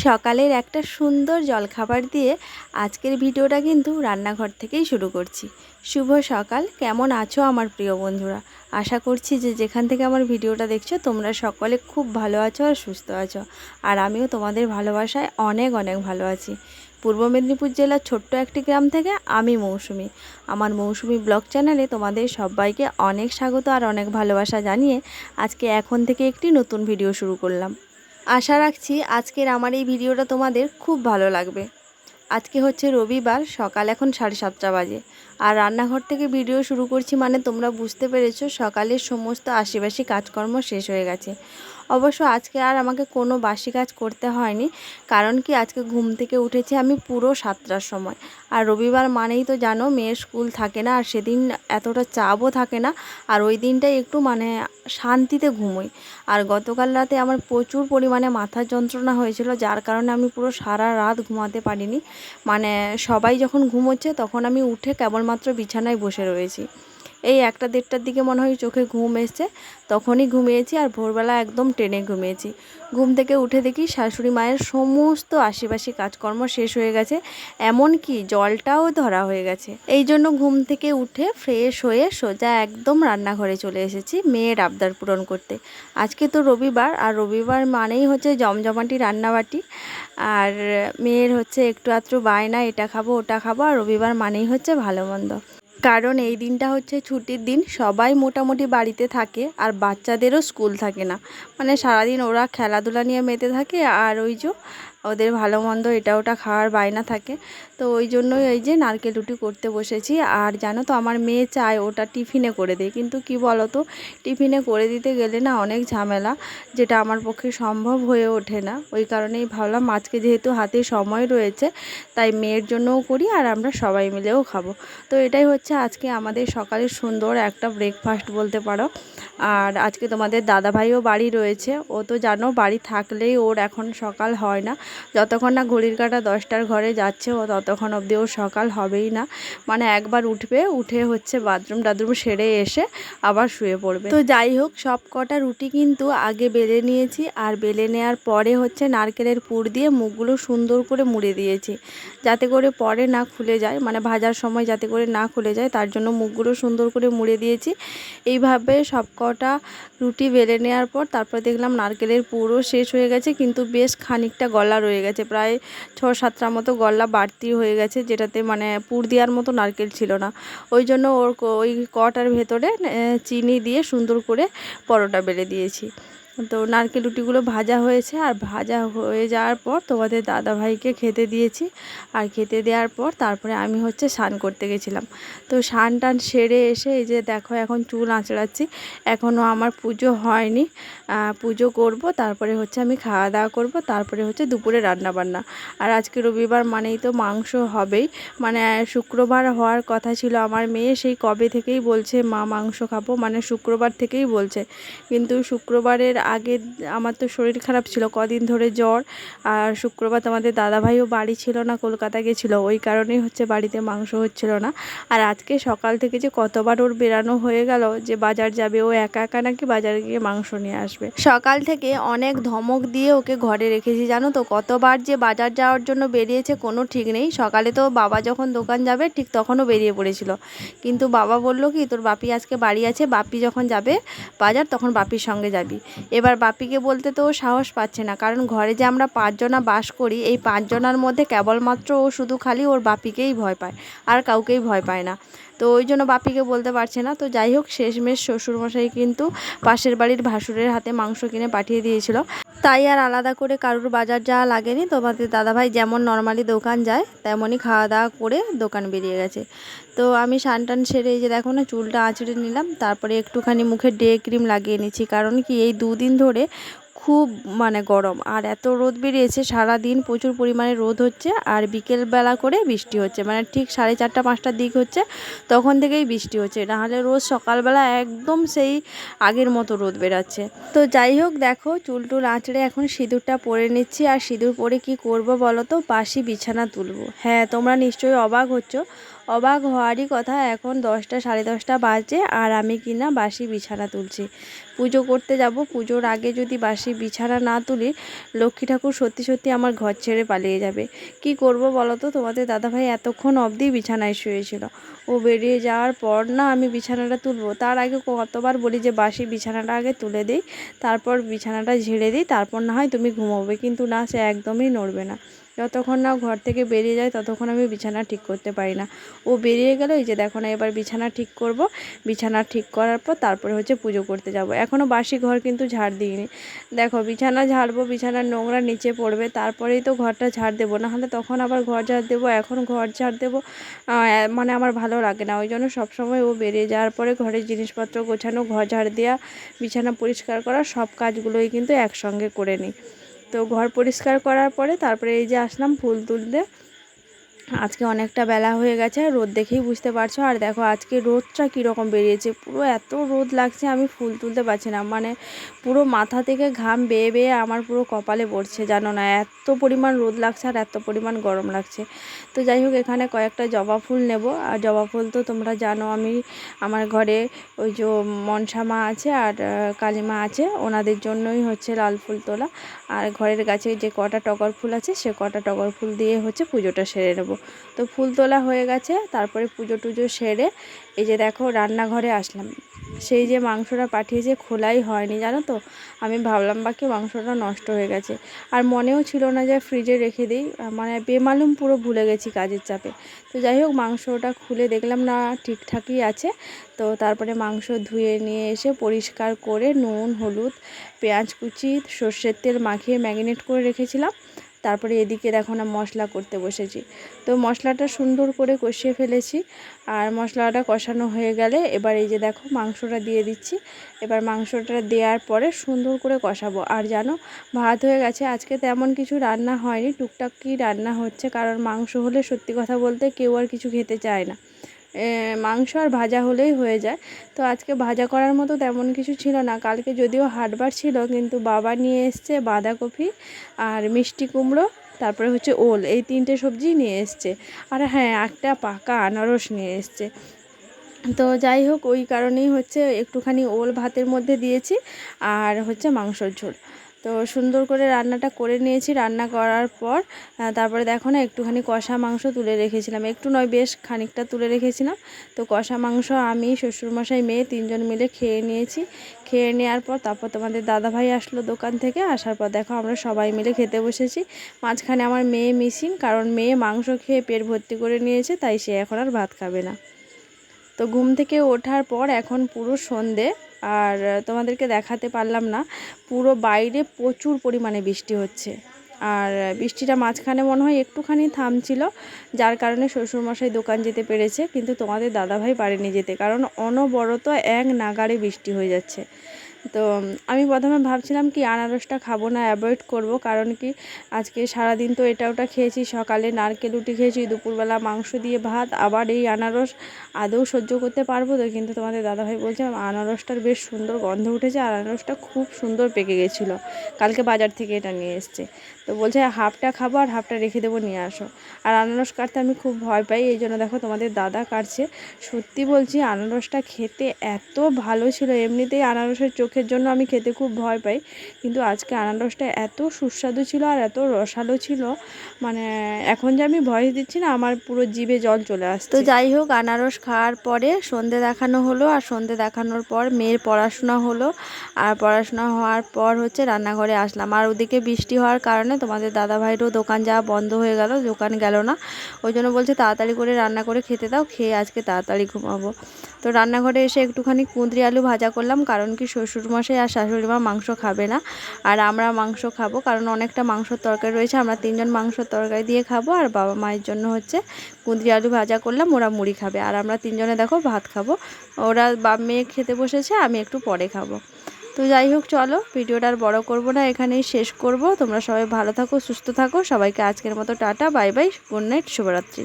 সকালের একটা সুন্দর জলখাবার দিয়ে আজকের ভিডিওটা কিন্তু রান্নাঘর থেকেই শুরু করছি। শুভ সকাল, কেমন আছো আমার প্রিয় বন্ধুরা? আশা করছি যে যেখান থেকে আমার ভিডিওটা দেখছো তোমরা সকলে খুব ভালো আছো আর সুস্থ আছো। আর আমিও তোমাদের ভালোবাসায় অনেক অনেক ভালো আছি। পূর্ব মেদিনীপুর জেলার ছোট্ট একটি গ্রাম থেকে আমি মৌসুমি। আমার মৌসুমি ব্লগ চ্যানেলে তোমাদের সবাইকে অনেক স্বাগত আর অনেক ভালোবাসা জানিয়ে আজকে এখন থেকে একটি নতুন ভিডিও শুরু করলাম। আশা রাখছি আজকের আমার এই ভিডিওটা তোমাদের খুব ভালো লাগবে। আজকে হচ্ছে রবিবার, সকাল এখন 7:30 বাজে আর রান্নাঘর থেকে ভিডিও শুরু করছি মানে তোমরা বুঝতে পেরেছো সকালের সমস্ত আশিবাসি কাজকর্ম শেষ হয়ে গেছে। অবশ্য আজকে আর আমাকে কোনো বাসি কাজ করতে হয়নি, কারণ কি আজকে ঘুম থেকে উঠেছি আমি পুরো 7টার সময়। আর রবিবার মানেই তো জানো মেয়ের স্কুল থাকে না, আর সেদিন এতটা চাপও থাকে না, আর ওই দিনটাই একটু শান্তিতে ঘুমোই। আর গতকাল রাতে আমার প্রচুর পরিমাণে মাথার যন্ত্রণা হয়েছিল, যার কারণে আমি পুরো সারা রাত ঘুমাতে পারিনি। সবাই যখন ঘুমোচ্ছে তখন আমি উঠে কেবলমাত্র বিছানায় বসে রয়েছি। এই 1টা-1:30টার দিকে মনে হয় চোখে ঘুম এসছে, তখনই ঘুমিয়েছি আর ভোরবেলা একদম টেনে ঘুমিয়েছি। ঘুম থেকে উঠে দেখি শাশুড়ি মায়ের সমস্ত আশিপাশি কাজকর্ম শেষ হয়ে গেছে, এমনকি জলটাও ধরা হয়ে গেছে। এই জন্য ঘুম থেকে উঠে ফ্রেশ হয়ে সোজা একদম রান্নাঘরে চলে এসেছি মেয়ের আবদার পূরণ করতে। আজকে তো রবিবার, আর রবিবার মানেই হচ্ছে জমজমাটি রান্নাবাটি। আর মেয়ের হচ্ছে একটু আধটু বায়না, এটা খাবো ওটা খাবো, আর রবিবার মানেই হচ্ছে ভালো মন্দ। কারণ এই দিনটা হচ্ছে ছুটির দিন, সবাই মোটামুটি বাড়িতে থাকে আর বাচ্চাদেরও স্কুল থাকে না। সারাদিন ওরা খেলাধুলা নিয়ে মেতে থাকে, আর ওদের ভালো মন্দ এটা ওটা খাওয়ার বায়না থাকে। তো ওই জন্যই এই যে নারকেল রুটি করতে বসেছি। আর জানো তো আমার মেয়ে চায় ওটা টিফিনে করে দেয়, কিন্তু কি বলো তো, টিফিনে করে দিতে গেলে না অনেক ঝামেলা, যেটা আমার পক্ষে সম্ভব হয়ে ওঠে না। ওই কারণেই ভাবলাম আজকে যেহেতু হাতে সময় রয়েছে, তাই মেয়ের জন্যও করি আর আমরা সবাই মিলেও খাবো। তো এটাই হচ্ছে আজকে আমাদের সকালের সুন্দর একটা ব্রেকফাস্ট বলতে পারো। আর আজকে তোমাদের দাদাভাইও বাড়ি রয়েছে। ও তো জানো বাড়ি থাকলেই ওর এখন সকাল হয় না, যতক্ষণ না ঘড়ির কাঁটা 10টার ঘরে যাচ্ছে ও ততক্ষণ অবধি ওর সকাল হবেই না। একবার উঠবে, উঠে হচ্ছে বাথরুম টাথরুম সেরে এসে আবার শুয়ে পড়বে। তো যাই হোক, সব কটা রুটি কিন্তু আগে বেলে নিয়েছি, আর বেলে নেওয়ার পরে হচ্ছে নারকেলের পুর দিয়ে মুখগুলো সুন্দর করে মুড়ে দিয়েছি, যাতে করে পরে না খুলে যায়, ভাজার সময় যাতে করে না খুলে যায়, তার জন্য মুখগুলো সুন্দর করে মুড়ে দিয়েছি। এইভাবে সব কটা রুটি বেলে নেওয়ার পর তারপর দেখলাম নারকেলের পুরও শেষ হয়ে গেছে, কিন্তু বেশ খানিকটা গলা রয়ে গেছে, প্রায় 6-7টা মতো গলা বাড়তি হয়ে গেছে, যেটাতে পুর দেওয়ার মতো নারকেল ছিল না। ওই জন্য ওই কটার ভেতরে চিনি দিয়ে সুন্দর করে পরোটা বেলে দিয়েছি। তো নারকেল রুটিগুলো ভাজা হয়েছে, আর ভাজা হয়ে যাওয়ার পর তোমাদের দাদাভাইকে খেতে দিয়েছি। আর খেতে দেওয়ার পর তারপরে আমি হচ্ছে স্নান করতে গেছিলাম। তো স্নান টান সেরে এসে এই যে দেখো এখন চুল আঁচড়াচ্ছি, এখনও আমার পুজো হয়নি। পুজো করব, তারপরে হচ্ছে আমি খাওয়া দাওয়া করব, তারপরে হচ্ছে দুপুরে রান্না বান্না। আর আজকে রবিবার মানেই তো মাংস হবেই। শুক্রবার হওয়ার কথা ছিল, আমার মেয়ে সেই কবে থেকেই বলছে মা মাংস খাবো, শুক্রবার থেকেই বলছে। কিন্তু শুক্রবারের আগে আমার তো শরীর খারাপ ছিল, কদিন ধরে জ্বর। আর শুক্রবার তোমাদের দাদাভাইও বাড়ি ছিল না, কলকাতা গেছিলো, ওই কারণেই হচ্ছে বাড়িতে মাংস হচ্ছিল না। আর আজকে সকাল থেকে যে কতবার ওর বেরানো হয়ে গেল যে বাজার যাবে, ও একা একা নাকি বাজারে গিয়ে মাংস নিয়ে আসবে। সকাল থেকে অনেক ধমক দিয়ে ওকে ঘরে রেখেছি, জানো তো কতবার যে বাজার যাওয়ার জন্য বেরিয়েছে কোনো ঠিক নেই। সকালে তো বাবা যখন দোকান যাবে ঠিক তখনও বেরিয়ে পড়েছিল, কিন্তু বাবা বললো কি তোর বাপি আজকে বাড়ি আছে, বাপি যখন যাবে বাজার তখন বাপির সঙ্গে যাবি। এবার বাপিকে বলতে তো ও সাহস পাচ্ছে না, কারণ ঘরে যে আমরা 5জনা বাস করি, এই 5জনার মধ্যে কেবলমাত্র ও শুধু খালি ওর বাপিকেই ভয় পায়, আর কাউকেই ভয় পায় না। তো ওই জন্য বাপিকে বলতে পারছে না। তো যাই হোক, শেষমেশ শ্বশুরমশাই কিন্তু পাশের বাড়ির ভাসুরের হাতে মাংস কিনে পাঠিয়ে দিয়েছিল, তাই আর আলাদা করে কারুর বাজার যাওয়া লাগেনি। তোমাদের দাদাভাই যেমন নর্মালি দোকান যায় তেমনই খাওয়া দাওয়া করে দোকান বেরিয়ে গেছে। তো আমি স্নান টান সেরে এই যে দেখো না চুলটা আঁচড়ে নিলাম, তারপরে একটুখানি মুখে ডে ক্রিম লাগিয়ে নিচ্ছি, কারণ কি এই 2 দিন ধরে খুব গরম, আর এত রোদ বেরিয়েছে, সারাদিন প্রচুর পরিমাণে রোদ হচ্ছে, আর বিকেলবেলা করে বৃষ্টি হচ্ছে, ঠিক 4:30-5টার দিক হচ্ছে তখন থেকেই বৃষ্টি হচ্ছে, নাহলে রোজ সকালবেলা একদম সেই আগের মতো রোদ বেরাচ্ছে। তো যাই হোক, দেখো চুল টুল আঁচড়ে এখন সিঁদুরটা পরে নিচ্ছি। আর সিঁদুর পরে কি করব বলো তো, বাসি বিছানা তুলবো। হ্যাঁ, তোমরা নিশ্চয়ই অবাক হচ্ছ, অবাক হওয়ারই কথা, এখন 10টা সাড়ে 10টা বাজে আর আমি কিনা বাসি বিছানা তুলছি। পুজো করতে যাব, পুজোর আগে যদি বাসি বিছানা না তুলি লক্ষ্মী ঠাকুর সত্যি সত্যি আমার ঘর ছেড়ে পালিয়ে যাবে। কি করব বলো তো, তোমাদের দাদাভাই এতক্ষণ অবধি বিছানায় শুয়েছিল। ও বেরিয়ে যাওয়ার পর না আমি বিছানাটা তুলবো, তার আগে কতবার বলি যে বাসি বিছানাটা আগে তুলে দিই, তারপর বিছানাটা ঝেড়ে দিই, তারপর না হয় তুমি ঘুমোবে। কিন্তু না, সে একদমই নড়বে না। যতক্ষণ না ঘর থেকে বেরিয়ে যায় ততক্ষণ আমি বিছানা ঠিক করতে পারি না। ও বেরিয়ে গেল, এই যে দেখো না, এবার বিছানা ঠিক করব। বিছানা ঠিক করার পর তারপরে হচ্ছে পুজো করতে যাব। এখনও বাসি ঘর কিন্তু ঝাড় দিইনি। দেখো বিছানা ঝাড়বো, বিছানার নোংরা নিচে পড়বে, তারপরেই তো ঘরটা ঝাড় দেবো, নাহলে তখন আবার ঘর ঝাড় দেবো, এখন ঘর ঝাড় দেবো মানে আমার ভালো লাগে না। ওই জন্য সবসময় ও বেরিয়ে যাওয়ার পরে ঘরের জিনিসপত্র গোছানো, ঘর ঝাড় দেওয়া, বিছানা পরিষ্কার করা, সব কাজগুলোই কিন্তু একসঙ্গে করে নিই। তো ঘর পরিষ্কার করার পরে তারপরে এই যে আসলাম ফুল তুলতে। আজকে অনেকটা বেলা হয়ে গেছে, রোদ দেখেই বুঝতে পারছো। আর দেখো আজকে রোদটা কীরকম বেরিয়েছে, পুরো এত রোদ লাগছে আমি ফুল তুলতে পারছি না। মানে পুরো মাথা থেকে ঘাম বেয়ে বেয়ে আমার পুরো কপালে পড়ছে, জানো না, এত পরিমাণ রোদ লাগছে আর এত পরিমাণ গরম লাগছে। তো যাই হোক, এখানে কয়েকটা জবা ফুল নেব। আর জবা ফুল তো তোমরা জানো, আমি আমার ঘরে ওই যে মনসা মা আছে আর কালী মা আছে, ওনাদের জন্যই হচ্ছে লাল ফুল তোলা। আর ঘরের গাছে যে কটা টগর ফুল আছে সে কটা টগর ফুল দিয়ে হচ্ছে পুজোটা সেরে নেব। তো ফুল তোলা হয়ে গেছে, তারপরে পুজো টুজো সেরে এই যে দেখো রান্নাঘরে আসলাম। সেই যে মাংসটা পাঠিয়েছে খোলাই হয়নি, জানো তো। আমি ভাবলাম বাকি মাংসটা নষ্ট হয়ে গেছে, আর মনেও ছিল না যে ফ্রিজে রেখে দিই, মানে বেমালুম পুরো ভুলে গেছি কাজের চাপে। তো যাই হোক, মাংসটা খুলে দেখলাম না ঠিকঠাকই আছে। তো তারপরে মাংস ধুয়ে নিয়ে এসে পরিষ্কার করে নুন হলুদ পেঁয়াজ কুচি সর্ষের তেল মাখিয়ে ম্যারিনেট করে রেখেছিলাম। তারপরে এদিকে দেখো না মশলা করতে বসেছি। তো মশলাটা সুন্দর করে কষিয়ে ফেলেছি। আর মশলাটা কষানো হয়ে গেলে এবার এই যে দেখো মাংসটা দিয়ে দিচ্ছি। এবার মাংসটা দেওয়ার পরে সুন্দর করে কষাবো। আর জানো, ভাত হয়ে গেছে, আজকে তেমন কিছু রান্না হয়নি, টুকটাক কি রান্না হচ্ছে, কারণ মাংস হলে সত্যি কথা বলতে কেউ আর কিছু খেতে চায় না। মাংস আর ভাজা হলেই হয়ে যায়। তো আজকে ভাজা করার মতো তেমন কিছু ছিল না। কালকে যদিও হাটবার ছিল, কিন্তু বাবা নিয়ে এসছে বাঁধাকপি আর মিষ্টি কুমড়ো, তারপরে হচ্ছে ওল, এই 3টে সবজি নিয়ে এসছে। আর হ্যাঁ, একটা পাকা আনারস নিয়ে এসছে। তো যাই হোক, ওই কারণেই হচ্ছে একটুখানি ওল ভাতের মধ্যে দিয়েছি আর হচ্ছে মাংসর ঝোল। তো সুন্দর করে রান্নাটা করে নিয়েছি। রান্না করার পর তারপরে দেখো না একটুখানি কষা মাংস তুলে রেখেছিলাম, একটু নয় বেশ খানিকটা তুলে রেখেছিলাম। তো কষা মাংস আমি শ্বশুরমশাই মেয়ে 3জন মিলে খেয়ে নিয়েছি। খেয়ে নেওয়ার পর তারপর তোমাদের দাদাভাই আসলো দোকান থেকে, আসার পর দেখো আমরা সবাই মিলে খেতে বসেছি। মাঝখানে আমার মেয়ে মিসিং, কারণ মেয়ে মাংস খেয়ে পেট ভর্তি করে নিয়েছে, তাই সে এখন আর ভাত খাবে না। তো ঘুম থেকে ওঠার পর এখন পুরো সন্ধে, আর তোমাদেরকে দেখাতে পারলাম না, পুরো বাইরে প্রচুর পরিমাণে বৃষ্টি হচ্ছে। আর বৃষ্টিটা মাঝখানে মনে হয় একটুখানি থামছিল, যার কারণে শ্বশুরমশাই দোকান যেতে পেরেছে, কিন্তু তোমাদের দাদাভাই পারেনি যেতে, কারণ অনবরত এক নাগাড়ে বৃষ্টি হয়ে যাচ্ছে। তো আমি প্রথমে ভাবছিলাম কি আনারসটা খাবো না, অ্যাভয়েড করব, কারণ কি আজকে সারাদিন তো এটা ওটা খেয়েছি, সকালে নারকেল রুটি খেয়েছি, দুপুরবেলা মাংস দিয়ে ভাত, আবার এই আনারস আদৌ সহ্য করতে পারবো তো। কিন্তু তোমাদের দাদাভাই বলছে আনারসটার বেশ সুন্দর গন্ধ উঠেছে, আর আনারসটা খুব সুন্দর পেকে গেছিলো, কালকে বাজার থেকে এটা নিয়ে এসছে। তো বলছে হাফটা খাবো আর হাফটা রেখে দেবো, নিয়ে আসো। আর আনারস কাটতে আমি খুব ভয় পাই, এই জন্য দেখো তোমাদের দাদা কাটছে। সত্যি বলছি, আনারসটা খেতে এত ভালো ছিল। এমনিতেই আনারসের চোখের জন্য আমি খেতে খুব ভয় পাই, কিন্তু আজকে আনারসটা এত সুস্বাদু ছিল আর এত রসালো ছিল, মানে এখন যে আমি ভয়েস দিচ্ছি না, আমার পুরো জিভে জল চলে আসছে। তো যাই হোক, আনারস খাওয়ার পরে সন্ধে দেখানো হলো, আর সন্ধে দেখানোর পর মেয়ের পড়াশোনা হলো, আর পড়াশোনা হওয়ার পর হচ্ছে রান্নাঘরে আসলাম। আর ওদিকে বৃষ্টি হওয়ার কারণে তোমাদের দাদাভাইরও দোকান যাওয়া বন্ধ হয়ে গেল, দোকান গেল না। ওই জন্য বলছে তাড়াতাড়ি করে রান্না করে খেতে দাও, খেয়ে আজকে তাড়াতাড়ি ঘুমাবো। তো রান্নাঘরে এসে একটুখানি কুঁদরি আলু ভাজা করলাম, কারণ কি শ্বশুরমশাই আর শাশুড়ি মা মাংস খাবে না, আর আমরা মাংস খাবো, কারণ অনেকটা মাংসর তরকারি রয়েছে, আমরা 3জন মাংসর তরকারি দিয়ে খাবো। আর বাবা মায়ের জন্য হচ্ছে কুঁদরি আলু ভাজা করলাম, ওরা মুড়ি খাবে, আর আমরা 3জনে দেখো ভাত খাবো। ওরা বাপ মেয়ে খেতে বসেছে, আমি একটু পরে খাবো। তো যাই হোক, চলো ভিডিওটা আর বড় করব না, এখানেই শেষ করব। তোমরা সবাই ভালো থাকো, সুস্থ থাকো, সবাইকে আজকের মতো tata, bye bye, good night, শুভরাত্রি।